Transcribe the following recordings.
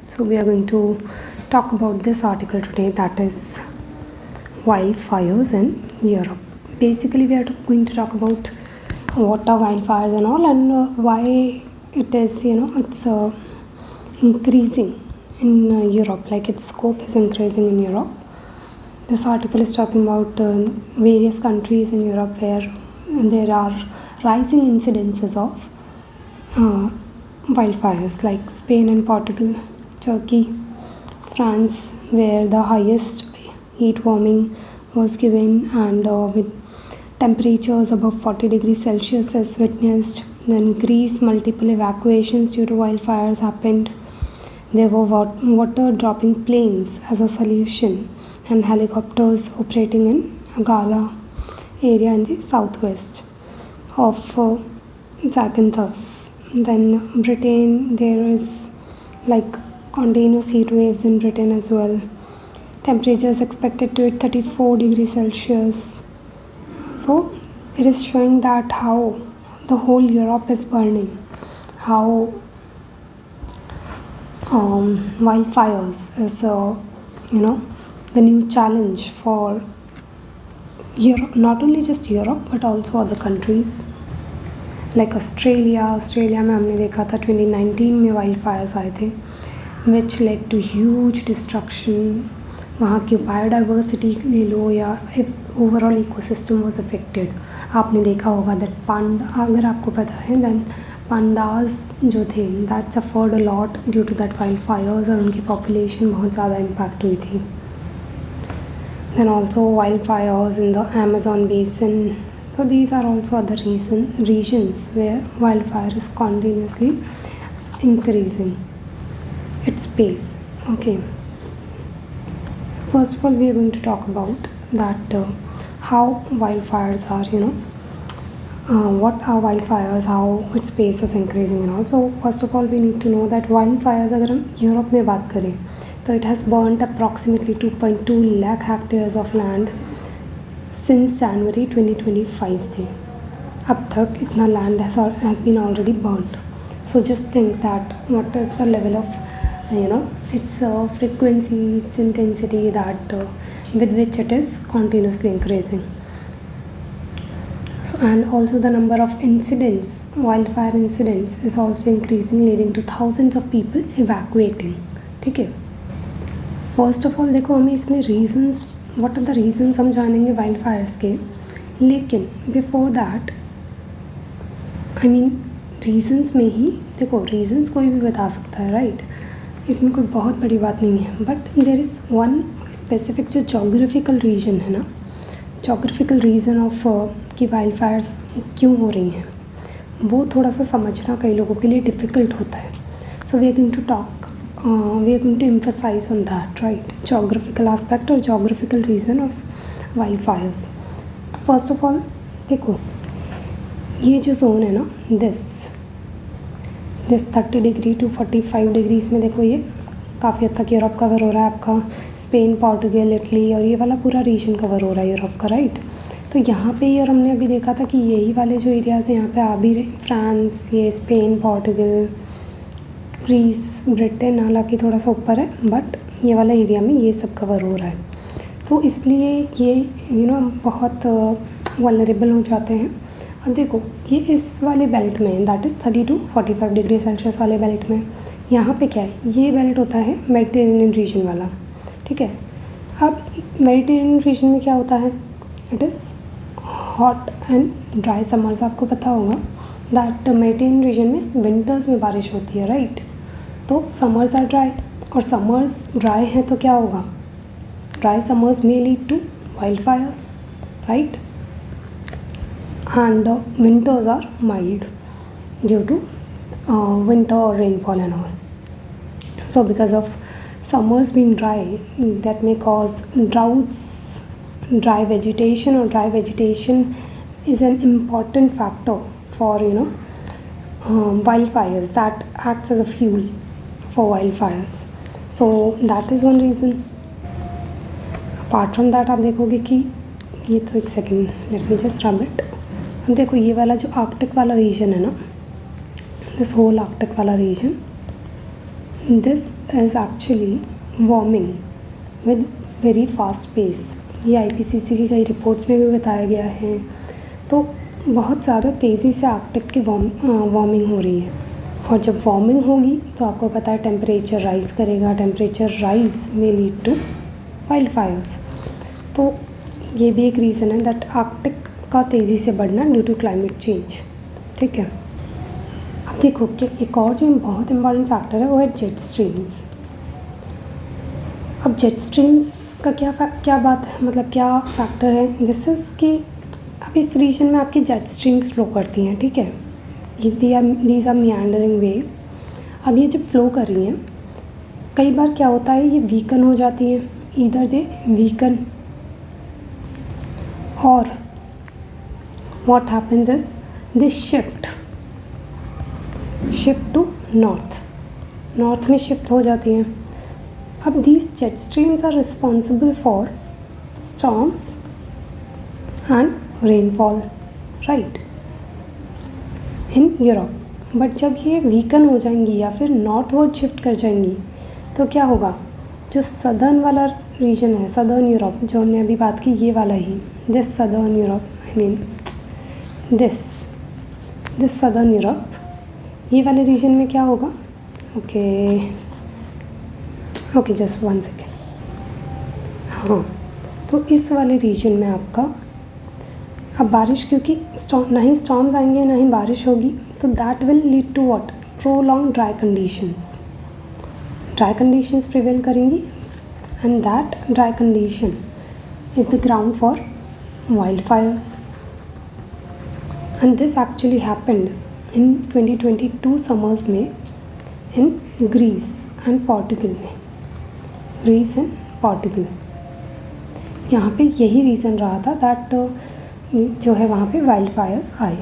So we are going to talk about this article today, that is wildfires in Europe. Basically, we are going to talk about what are wildfires and all, and why it is, it's increasing in Europe, like its scope is increasing in Europe. This article is talking about various countries in Europe where there are rising incidences of wildfires, like Spain and Portugal, Turkey, France, where the highest heat warming was given, and with temperatures above 40 degrees Celsius is witnessed. Then Greece, multiple evacuations due to wildfires happened. There were water dropping planes as a solution, and helicopters operating in Agala area in the southwest of Zakynthos. Then Britain, there is like continuous heat waves in Britain as well. Temperatures expected to hit 34 degrees Celsius. So it is showing that how the whole Europe is burning, how wildfires is the new challenge for Europe, not only just Europe but also other countries like Australia में हमने देखा था 2019 में wild fires आए थे which led to huge destruction. वहाँ की biodiversity ले लो या ओवरऑल इकोसिस्टम वाज अफेक्टेड. आपने देखा होगा दैट पांडा, अगर आपको पता है दैन पांडाज जो थे that suffered a lot due to that wild fires, और उनकी पॉपुलेशन बहुत ज़्यादा इम्पैक्ट हुई थी. Then also wild fires in the Amazon basin. So these are also other regions where wildfire is continuously increasing its pace. Okay. So first of all, we are going to talk about that how wildfires are, what are wildfires, how its pace is increasing and all. So first of all, we need to know that wildfires, अगर हम Europe में बात करें तो it has burnt approximately 2.2 lakh hectares of land since January 2025 से अब तक इतना land has been already burned. So just think that what is the level of its frequency, its intensity that with which it is continuously increasing. So, and also the number of incidents, wildfire incidents is also increasing, leading to thousands of people evacuating. ठीक है. First of all देखो, हमें इसमें reasons, what are the reasons हम जानेंगे wild fires के. लेकिन before that I mean reasons में ही देखो, रीजंस कोई भी बता सकता है, राइट. इसमें कोई बहुत बड़ी बात नहीं है. But there is one specific जो जोग्राफिकल रीजन है ना, जोग्राफिकल रीज़न ऑफ कि वाइल्ड फायर्स क्यों हो रही हैं, वो थोड़ा सा समझना कई लोगों के लिए डिफ़िकल्ट होता है. So we are going to talk, we are going to emphasize on that, right? Geographical aspect or geographical reason of wildfires. First of all, देखो ये जो जोन है ना, दिस 30 डिग्री टू 45 डिग्रीज में देखो ये काफ़ी हद तक यूरोप कवर हो रहा है आपका. स्पेन, पोर्टुगल, इटली और ये वाला पूरा रीजन कवर हो रहा है यूरोप का, राइट. तो यहाँ पे ही, और हमने अभी देखा था कि यही वाले जो एरियाज़ हैं यहाँ पे आ भी रहे, फ्रांस, ये स्पेन, पोर्टुगल, ग्रीस, ब्रिटेन हालांकि थोड़ा सा ऊपर है, बट ये वाला एरिया में ये सब कवर हो रहा है. तो इसलिए ये बहुत वल्नरेबल हो जाते हैं. अब देखो ये इस वाले बेल्ट में, that is 30 to 45 degree Celsius वाले बेल्ट में, यहाँ पे क्या है, ये बेल्ट होता है मेडिटेरेनियन रीजन वाला. ठीक है. अब मेडिटेरेनियन रीजन में क्या होता है, it is hot and dry summers. आपको पता होगा दैट मेडिटेरेनियन रीजन में विंटर्स में बारिश होती है, राइट. तो समर्स आर ड्राई, और समर्स ड्राई हैं तो क्या होगा, dry summers may lead to wild fires, right. And winters are mild due to winter or rainfall and all. So because of summers being dry, that may cause droughts. Dry vegetation is an important factor for wildfires, that acts as a fuel for wildfires. So that is one reason. Apart from that, आप देखोगे कि ये तो एक second, let me just rub it. देखो ये वाला जो आर्कटिक वाला रीजन है ना, दिस होल आर्कटिक वाला region, this is actually warming with very fast pace. ये आईपीसीसी की कई रिपोर्ट्स में भी बताया गया है। तो बहुत ज़्यादा तेज़ी से आर्कटिक की वार्मिंग हो रही है, और जब वार्मिंग होगी तो आपको पता है टेम्परेचर राइज़ करेगा। टेम्परेचर राइज में लीड टू वाइल्ड फायर्स। तो ये भी एक रीज़न है दैट आर्कटिक का तेज़ी से बढ़ना ड्यू टू क्लाइमेट चेंज। ठीक है, अब देखो कि एक और जो बहुत इम्पॉर्टेंट फैक्टर है वो है जेट स्ट्रीम्स। अब जेट स्ट्रीम्स का क्या बात है, मतलब क्या फैक्टर है दिस इज़ कि अब इस रीजन में आपकी जेट स्ट्रीम्स फ्लो करती हैं। ठीक है, दीज आर मियांडरिंग वेव्स। अब ये जब फ्लो कर रही हैं, कई बार क्या होता है ये वीकन हो जाती हैं, ईदर दे वीकन और what happens is they shift to north में शिफ्ट हो जाती हैं। अब these jet streams are responsible for storms and rainfall right in Europe। But जब ये वीकन हो जाएंगी या फिर नॉर्थवर्ड शिफ्ट कर जाएंगी तो क्या होगा, जो सदर्न वाला रीजन है, सदर्न यूरोप, जो हमने अभी बात की ये वाला ही, this southern Europe, I mean this southern Europe, ये वाले रीजन में क्या होगा, ओके जस्ट 1 सेकेंड। हाँ, तो इस वाले रीजन में आपका अब बारिश, क्योंकि ना ही स्टॉर्म्स आएंगे ना ही बारिश होगी, तो that will lead to what, prolong dry conditions prevail करेंगी, and that dry condition is the ground for wildfires। and this actually happened in 2022 summers में in Greece and Portugal में, यहाँ पे यही रीज़न रहा था दैट जो है वहाँ पे वाइल्ड फायर्स आए।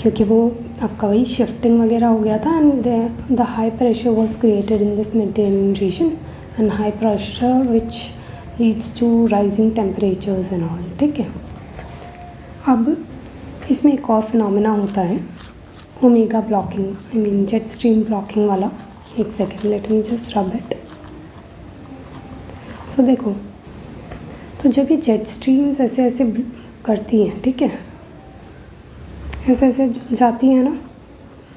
क्योंकि वो आपका वही शिफ्टिंग वगैरह हो गया था, and the high pressure was created in this Mediterranean region, and high pressure which leads to rising temperatures and all. ठीक है, अब इसमें एक और फिनोमेना होता है omega blocking, I mean jet stream blocking वाला। एक second, let me just rub it. So देखो, तो जब ये जेट स्ट्रीम्स ऐसे ऐसे करती हैं, ठीक है, ऐसे ऐसे जाती हैं ना,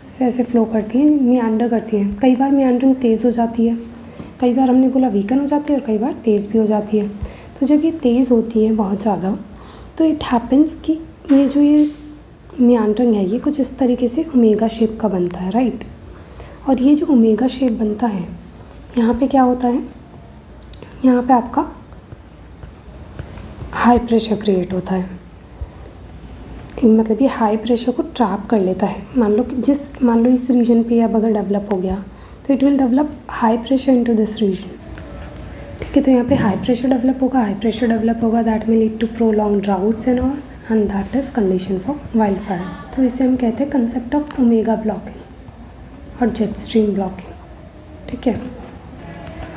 ऐसे ऐसे फ्लो करती हैं, मियांडर करती हैं। कई बार मियांडरिंग तेज़ हो जाती है, कई बार हमने बोला वीकन हो जाती है, और कई बार तेज़ भी हो जाती है। तो जब ये तेज़ होती है बहुत ज़्यादा, तो इट हैपन्स कि ये जो ये मियांडरिंग है ये कुछ इस तरीके से ओमेगा शेप का बनता है, राइट। और ये जो ओमेगा शेप बनता है, यहाँ पे क्या होता है, यहाँ पे आपका हाई प्रेशर क्रिएट होता है। मतलब ये हाई प्रेशर को ट्रैप कर लेता है। मान लो इस रीजन पे अब अगर डेवलप हो गया तो it will develop high pressure into this region. ठीक है, तो यहाँ पे हाई प्रेशर डेवलप होगा that may lead to prolong droughts and all, and that is condition for wild fire. तो इसे हम कहते हैं कंसेप्ट ऑफ ओमेगा ब्लॉकिंग और जेट स्ट्रीम ब्लॉकिंग। ठीक है,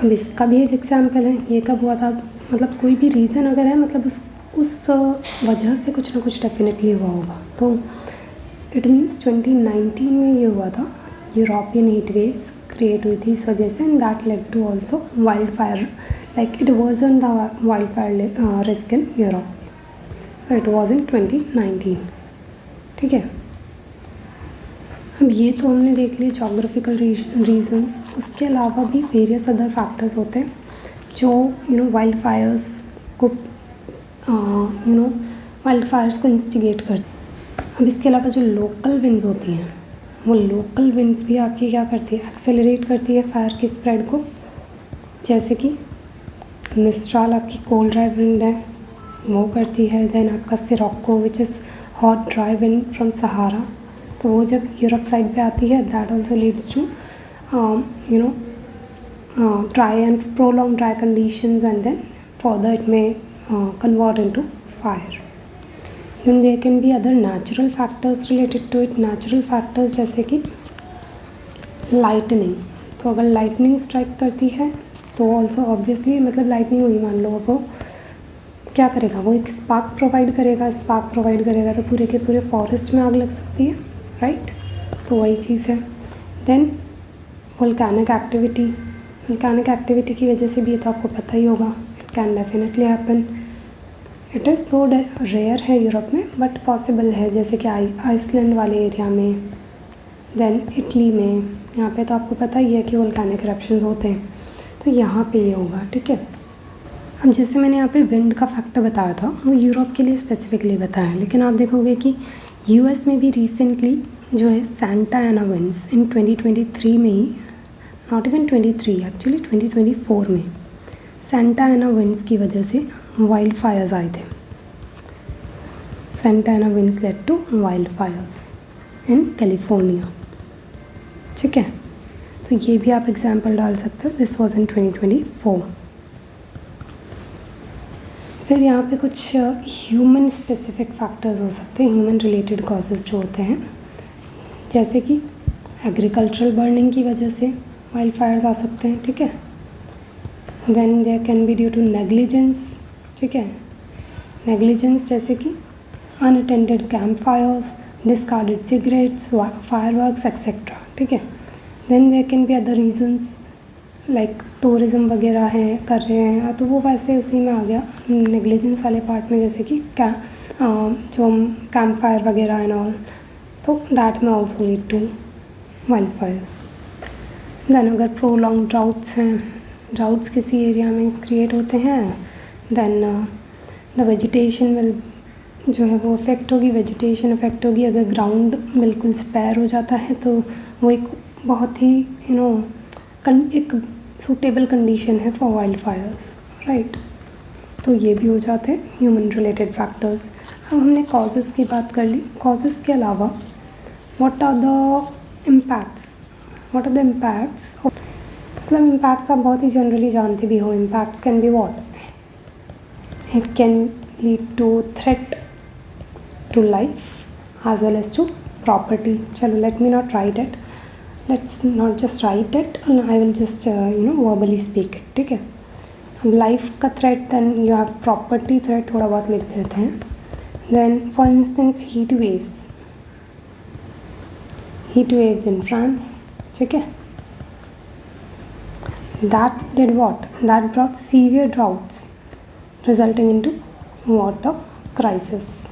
अब इसका भी एक एग्जाम्पल है। ये कब हुआ था, मतलब कोई भी रीज़न अगर है, मतलब उस वजह से कुछ ना कुछ डेफिनेटली हुआ होगा। तो इट मीन्स 2019 में ये हुआ था, यूरोपियन हीट वेव्स क्रिएट हुई थी इस वजह से, and that led to also wild fire, like it wasn't the wild fire risk in Europe, so it was in 2019। ठीक है, अब ये तो हमने देख लिए जोग्राफिकल रीजंस। उसके अलावा भी वेरियस अदर फैक्टर्स होते हैं जो वाइल्ड फायर्स को वाइल्ड फायर्स को इंस्टिगेट करते हैं। अब इसके अलावा जो लोकल विंड्स होती हैं, वो लोकल विंड्स भी आपकी क्या करती है, एक्सेलरेट करती है फायर की स्प्रेड को। जैसे कि मिस्ट्राल आपकी कोल्ड ड्राई विंड है, वो करती है। देन आपका sirocco which is hot dry wind from Sahara, तो वो जब यूरोप साइड पे आती है that also leads to dry and prolong dry conditions, and then further it may convert into fire. Then there can be other natural factors related to it. Natural factors जैसे कि lightning, तो अगर lightning strike करती है तो also obviously मतलब lightning हुई, मान लो, अब वो क्या करेगा, वो एक spark प्रोवाइड करेगा तो पूरे के पूरे फॉरेस्ट में आग लग सकती है, राइट, तो वही चीज़ है। देन वोल्केनिक एक्टिविटी की वजह से भी, ये तो आपको पता ही होगा, it can definitely happen. It is तो रेयर है यूरोप में, बट पॉसिबल है, जैसे कि आइसलैंड वाले एरिया में, देन इटली में, यहाँ पे तो आपको पता ही है कि वोल्केनिक इरप्शंस होते हैं, तो यहाँ पे ये होगा, ठीक है। अब जैसे मैंने यहाँ पे विंड का फैक्टर बताया था, वो यूरोप के लिए स्पेसिफिकली बताया, लेकिन आप देखोगे कि यूएस में भी रिसेंटली जो है सैंटा एना विंड्स इन 2023 में ही, नॉट इवन 23 एक्चुअली 2024 में सैंटा एना विंड्स की वजह से वाइल्ड फायर्स आए थे। Santa Ana winds led to wild fires in California, ठीक है। तो ये भी आप एग्जांपल डाल सकते हो, दिस वाज इन 2024। फिर यहाँ पे कुछ ह्यूमन स्पेसिफिक फैक्टर्स हो सकते हैं, ह्यूमन रिलेटेड कॉजेज़ जो होते हैं, जैसे कि एग्रीकल्चरल बर्निंग की वजह से वाइल्ड फायर्स आ सकते हैं, ठीक है। Then there can be due to negligence, ठीक है, नेग्लिजेंस जैसे कि unattended camp fires, discarded cigarettes, fireworks etcetera, ठीक है। Then there can be other reasons like tourism वगैरह है कर रहे हैं, तो वो वैसे उसी में आ गया नेग्लिजेंस वाले पार्ट में, जैसे कि जो हम कैंप फायर वगैरह एंड ऑल, तो that may also lead to wild fires. Then अगर प्रोलॉन्ग ड्राउट्स हैं, ड्राउट्स किसी एरिया में क्रिएट होते हैं, देन द वेजिटेशन विल जो है वो अफेक्ट होगी, वेजिटेशन अफेक्ट होगी। अगर ग्राउंड बिल्कुल स्पेयर हो जाता है तो वो एक बहुत ही एक सूटेबल कंडीशन है फॉर वाइल्ड फायर्स, राइट। तो ये भी हो जाते हैं ह्यूमन रिलेटेड फैक्टर्स। अब हमने कॉजेज़ की बात कर ली, कॉजेज़ के अलावा व्हाट आर द इम्पैक्ट्स, मतलब इम्पैक्ट्स आप बहुत ही जनरली जानते भी हो। Impacts can be what, it can lead to threat to life as well as to property. चलो let me not write it, let's not just write it, I will just verbally speak it, ठीक है। अब life का threat, then you have property threat, थोड़ा बहुत लिख देते हैं। Then for instance heat waves in France, ठीक है, that did what, that brought severe droughts resulting into water crisis,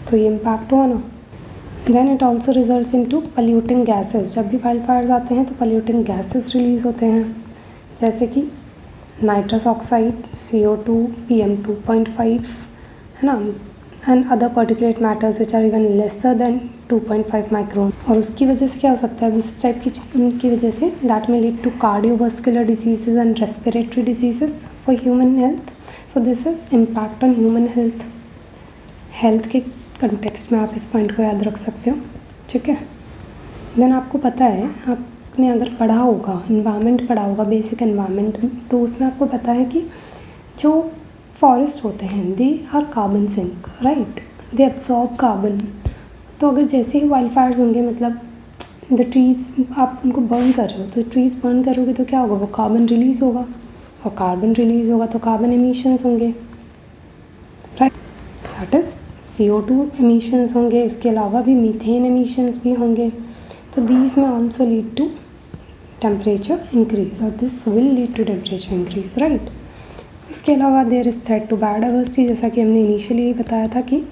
तो ये इम्पैक्ट हुआ ना। Then it also results into polluting gases. जब भी वाइल्ड फायर्स आते हैं तो पल्यूटिंग गैसेस रिलीज होते हैं, जैसे कि नाइट्रस ऑक्साइड, CO2, PM2.5, है ना, and other particulate matters which are even lesser than 2.5 micron. और उसकी वजह से क्या हो सकता है, इस टाइप की वजह से that may lead to cardiovascular diseases and respiratory diseases for human health. So this is impact on human health के कंटेक्स्ट में आप इस पॉइंट को याद रख सकते हो, ठीक है। देन आपको पता है, आपने अगर पढ़ा होगा, इन्वायरमेंट पढ़ा होगा, बेसिक इन्वायरमेंट, तो उसमें आपको पता है कि जो फॉरेस्ट होते हैं they are carbon sink, right, they absorb carbon. तो अगर जैसे ही वाइल्ड फायर्स होंगे, मतलब द ट्रीज़ आप उनको बर्न कर रहे हो, तो ट्रीज़ बर्न करोगे तो क्या होगा, वो कार्बन रिलीज़ होगा, और कार्बन रिलीज़ होगा तो कार्बन एमिशंस होंगे, right, that is CO2 emissions होंगे। उसके अलावा भी मीथेन एमिशंस भी होंगे। तो these may also lead to temperature increase, और this will lead to temperature increase, right. इसके अलावा there is threat to biodiversity, जैसा कि हमने इनिशियली बताया था कि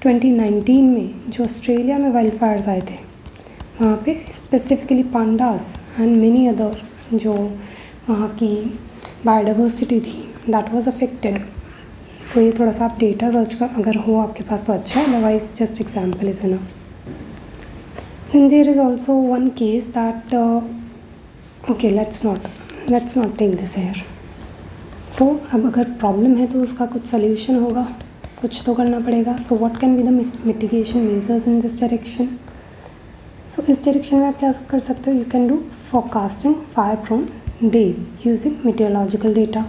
2019 में जो ऑस्ट्रेलिया में वाइल्ड फायर्स आए थे, वहाँ पे specifically pandas and many other जो वहाँ की बायोडाइवर्सिटी थी दैट वाज अफेक्टेड। तो ये थोड़ा सा आप डेटा सर्च कर अगर हो आपके पास तो अच्छा, otherwise just example is enough. Then there is also one case that okay let's not take this here. So अब अगर प्रॉब्लम है तो उसका कुछ सोल्यूशन होगा, कुछ तो करना पड़ेगा। So what can be the mitigation measures in this direction. So इस डायरेक्शन में आप क्या कर सकते हो, you can do forecasting fire prone days using meteorological data.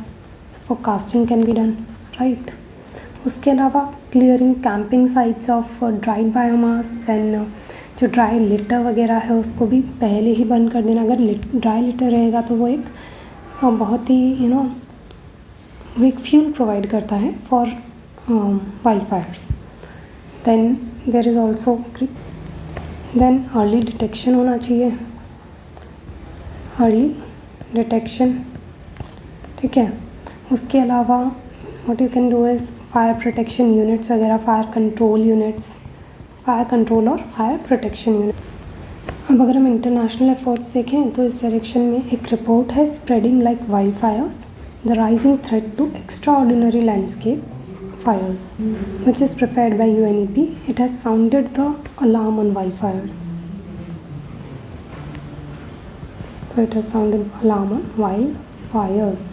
So forecasting can be done, right. उसके अलावा clearing camping sites of dried biomass, then जो ड्राई लिटर वगैरह है उसको भी पहले ही बंद कर देना। अगर ड्राई लिटर रहेगा तो वो एक बहुत ही वो एक फ्यूल प्रोवाइड करता है for wild fires. Then there is also then early detection होना चाहिए, अर्ली डिटेक्शन, ठीक है। उसके अलावा what you can do is fire protection units वगैरह, fire control units, fire control और फायर प्रोटेक्शन यूनिट। अब अगर हम इंटरनेशनल एफर्ट्स देखें तो इस डायरेक्शन में एक रिपोर्ट है, spreading like wild fires the rising threat to extra ordinary landscape fires, which is prepared by UNEP. It has sounded the alarm on wildfires. So it has sounded alarm on wildfires.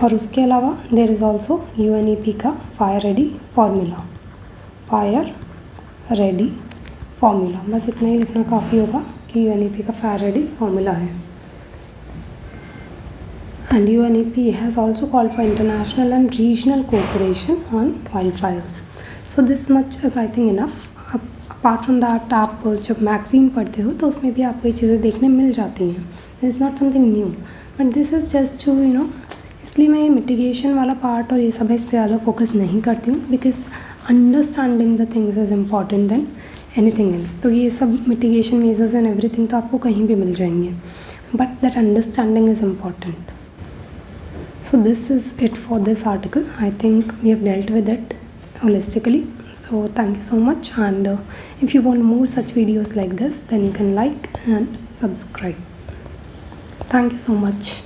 और उसके अलावा there is also UNEP का fire ready formula, fire ready formula, बस इतना ही लिखना काफ़ी होगा कि UNEP का fire ready formula है। And UNEP has also called for international and regional cooperation on wildfires. So this much is I think enough. Apart from that, आप जब मैगज़ीन पढ़ते हो तो उसमें भी आपको ये चीज़ें देखने मिल जाती हैं। This is not something new, but this is just to इसलिए मैं ये मिटिगेशन वाला पार्ट और ये सब इस पर ज़्यादा फोकस नहीं करती हूँ, because understanding the things is important than anything else. तो ये सब मिटिगेशन मेजर्स एंड एवरीथिंग तो आपको कहीं भी मिल जाएंगे, but that understanding is important. So this is it for this article. I think we have dealt with it holistically. So thank you so much, and if you want more such videos like this, then you can like and subscribe. Thank you so much.